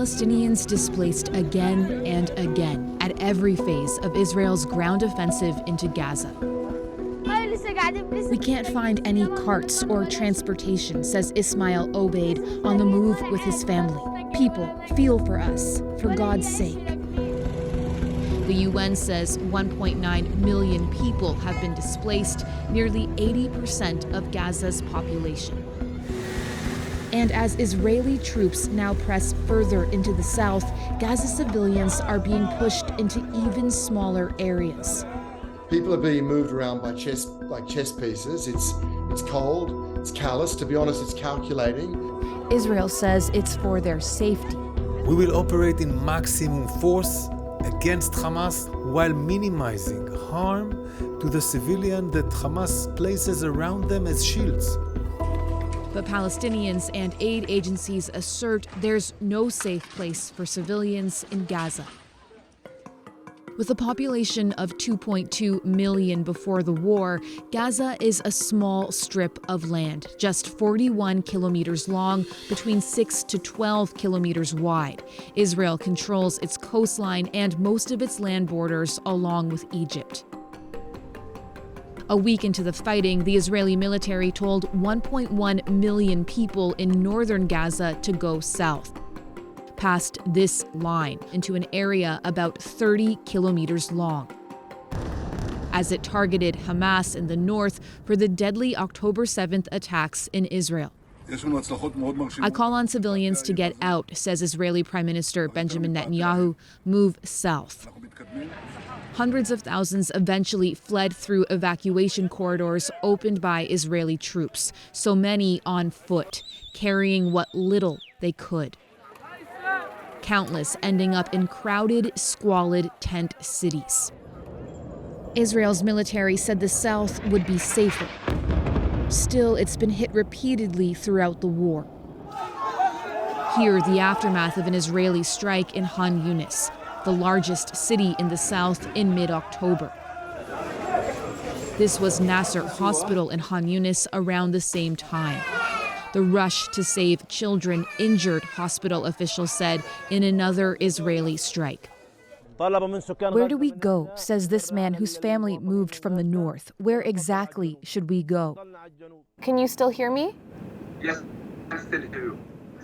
Palestinians displaced again and again at every phase of Israel's ground offensive into Gaza. We can't find any carts or transportation, says Ismail Obaid, on the move with his family. People, feel for us, for God's sake. The UN says 1.9 million people have been displaced, nearly 80% of Gaza's population. And as Israeli troops now press further into the south, Gaza civilians are being pushed into even smaller areas. People are being moved around by chess pieces. It's cold, it's callous, to be honest, it's calculating. Israel says it's for their safety. We will operate in maximum force against Hamas while minimizing harm to the civilian that Hamas places around them as shields. But Palestinians and aid agencies assert there's no safe place for civilians in Gaza. With a population of 2.2 million before the war, Gaza is a small strip of land, just 41 kilometers long, between 6 to 12 kilometers wide. Israel controls its coastline and most of its land borders along with Egypt. A week into the fighting, the Israeli military told 1.1 million people in northern Gaza to go south, past this line, into an area about 30 kilometers long, as it targeted Hamas in the north for the deadly October 7th attacks in Israel. I call on civilians to get out, says Israeli Prime Minister Benjamin Netanyahu, move south. Hundreds of thousands eventually fled through evacuation corridors opened by Israeli troops, so many on foot, carrying what little they could. Countless ending up in crowded, squalid tent cities. Israel's military said the south would be safer. Still, it's been hit repeatedly throughout the war. Here, the aftermath of an Israeli strike in Han Yunis, the largest city in the south, in mid-October. This was Nasser Hospital in Han Yunis around the same time. The rush to save children injured, hospital officials said, in another Israeli strike. Where do we go, says this man whose family moved from the north. Where exactly should we go? Can you still hear me? Yes, I still hear you.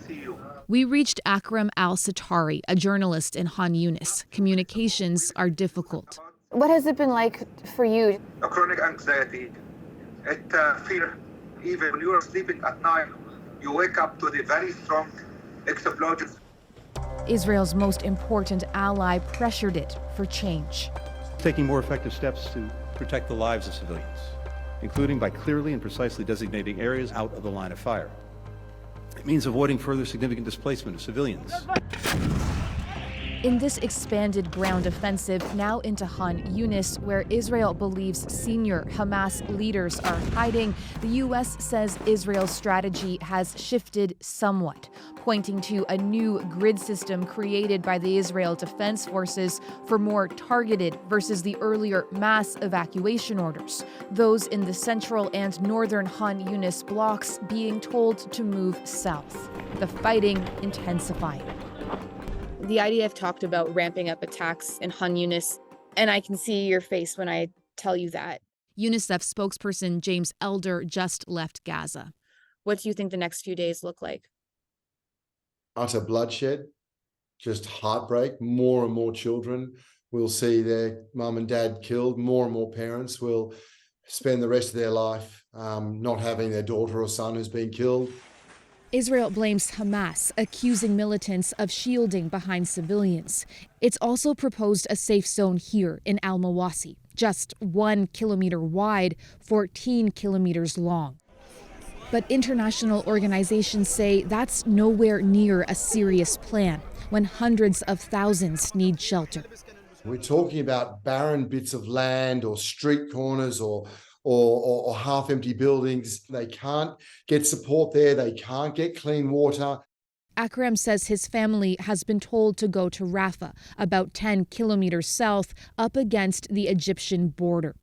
See you. We reached Akram al-Satari, a journalist in Han Yunis. Communications are difficult. What has it been like for you? A chronic anxiety. It fear. Even when you are sleeping at night, you wake up to the very strong explosions. Israel's most important ally pressured it for change. Taking more effective steps to protect the lives of civilians, including by clearly and precisely designating areas out of the line of fire. It means avoiding further significant displacement of civilians. In this expanded ground offensive now into Han Yunis, where Israel believes senior Hamas leaders are hiding, the U.S. says Israel's strategy has shifted somewhat, pointing to a new grid system created by the Israel Defense Forces for more targeted versus the earlier mass evacuation orders, those in the central and northern Han Yunis blocks being told to move south. The fighting intensifying. The IDF talked about ramping up attacks in Han Yunis, and I can see your face when I tell you that. UNICEF spokesperson James Elder just left Gaza. What do you think the next few days look like? Utter bloodshed, just heartbreak. More and more children will see their mum and dad killed. More and more parents will spend the rest of their life not having their daughter or son who's been killed. Israel blames Hamas, accusing militants of shielding behind civilians. It's also proposed a safe zone here in Al-Mawasi, just 1 kilometer wide, 14 kilometers long. But international organizations say that's nowhere near a serious plan when hundreds of thousands need shelter. We're talking about barren bits of land or street corners or half-empty buildings. They can't get support there. They can't get clean water. Akram says his family has been told to go to Rafah, about 10 kilometers south, up against the Egyptian border.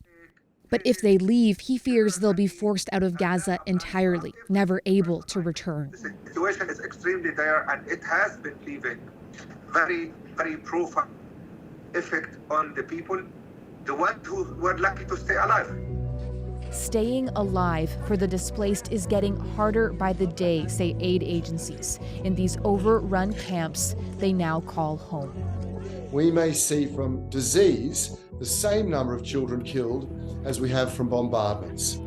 But if they leave, he fears they'll be forced out of Gaza entirely, never able to return. The situation is extremely dire, and it has been leaving very, very profound effect on the people, the ones who were lucky to stay alive. Staying alive for the displaced is getting harder by the day, say aid agencies, in these overrun camps they now call home. We may see from disease the same number of children killed as we have from bombardments.